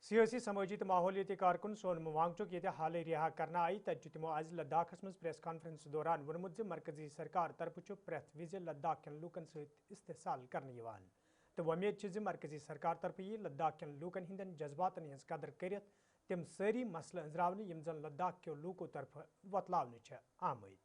सियासी समाजी तो माहौलियाती कारकुन सोनम वांगचुक ये हाल रिहा करना आई तथ तमो आज लद्दाखस मज प्रेस कॉन्फ्रेंस दौरान वोनमुत मरकजी सरकार तरफ प्रेथ विज लद्दाख कन लूकन सहित इस्तेसाल करने तो वमेद मरकजी सरकार तरफ यह लद्दाख कन लूकन हिंदन जज्बातन हज कदर कर तम सारी मसल अंजरावन यम जन लद्दाख के लूकों तरफ वतलावन आमद।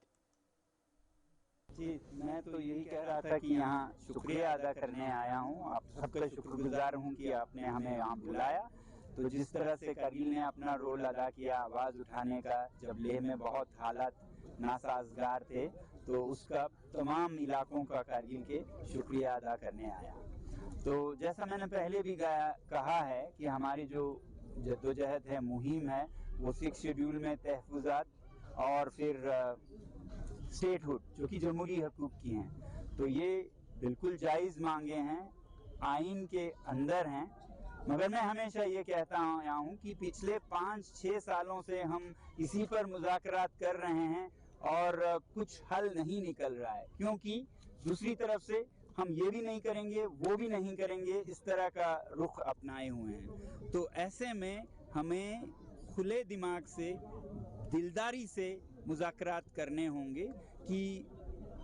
जी, मैं तो यही कह रहा था कि यहाँ शुक्रिया अदा करने आया हूँ। आप सबका शुक्रगुजार हूँ कि आपने हमें यहाँ बुलाया। तो जिस तरह से करगिल ने अपना रोल अदा किया आवाज़ उठाने का, जब लेह में बहुत हालात नासाजगार थे, तो उसका तमाम इलाकों का करगिल के शुक्रिया अदा करने आया। तो जैसा मैंने पहले भी कहा है कि हमारी जो जद्दोजहद है, मुहिम है, वो 6 शेड्यूल में तहफुजात और फिर स्टेटहुड जो कि जमहूरी हकूक की हैं, तो ये बिल्कुल जायज़ मांगे हैं, आइन के अंदर हैं। मगर मैं हमेशा ये कहता आया हूँ कि पिछले 5-6 सालों से हम इसी पर मुज़ाकरात कर रहे हैं और कुछ हल नहीं निकल रहा है, क्योंकि दूसरी तरफ से हम ये भी नहीं करेंगे, वो भी नहीं करेंगे, इस तरह का रुख अपनाए हुए हैं। तो ऐसे में हमें खुले दिमाग से, दिलदारी से मुज़ाकरात करने होंगे कि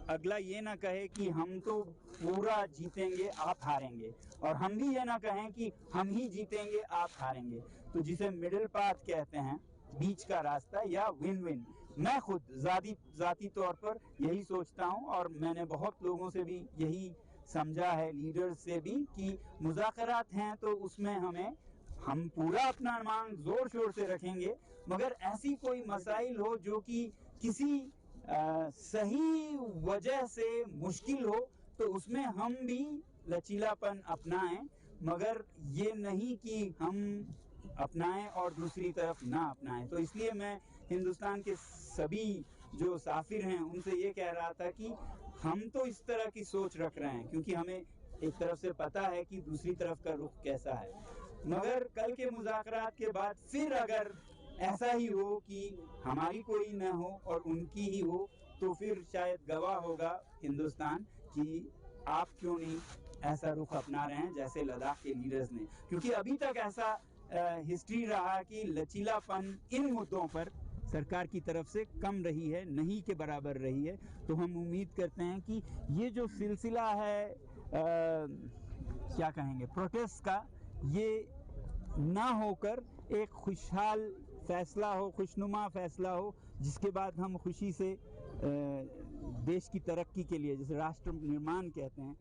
अगला ये ना कहे कि हम तो पूरा जीतेंगे आप हारेंगे, और हम भी ये ना कहें कि हम ही जीतेंगे आप हारेंगे। तो जिसे मिडिल पाथ कहते हैं, बीच का रास्ता या विन विन, मैं खुद ज़ाती तौर पर यही सोचता हूँ और मैंने बहुत लोगों से भी यही समझा है, लीडर्स से भी, कि मुज़ाकरात हैं तो उसमें हम पूरा अपना मांग जोर शोर से रखेंगे, मगर ऐसी कोई मसाइल हो जो कि किसी सही वजह से मुश्किल हो, तो उसमें हम भी लचीलापन अपनाएं, मगर ये नहीं कि हम अपनाएं और दूसरी तरफ ना अपनाएं। तो इसलिए मैं हिंदुस्तान के सभी जो साफिर हैं उनसे ये कह रहा था कि हम तो इस तरह की सोच रख रहे हैं, क्योंकि हमें एक तरफ से पता है कि दूसरी तरफ का रुख कैसा है, मगर कल के मुज़ाकरात के बाद फिर अगर ऐसा ही हो कि हमारी कोई न हो और उनकी ही हो, तो फिर शायद गवाह होगा हिंदुस्तान कि आप क्यों नहीं ऐसा रुख अपना रहे हैं जैसे लद्दाख के लीडर्स ने। क्योंकि अभी तक ऐसा हिस्ट्री रहा कि लचीलापन इन मुद्दों पर सरकार की तरफ से कम रही है, नहीं के बराबर रही है। तो हम उम्मीद करते हैं कि ये जो सिलसिला है क्या कहेंगे, प्रोटेस्ट का, ये ना होकर एक खुशहाल फैसला हो, खुशनुमा फैसला हो, जिसके बाद हम खुशी से देश की तरक्की के लिए, जैसे राष्ट्र निर्माण कहते हैं,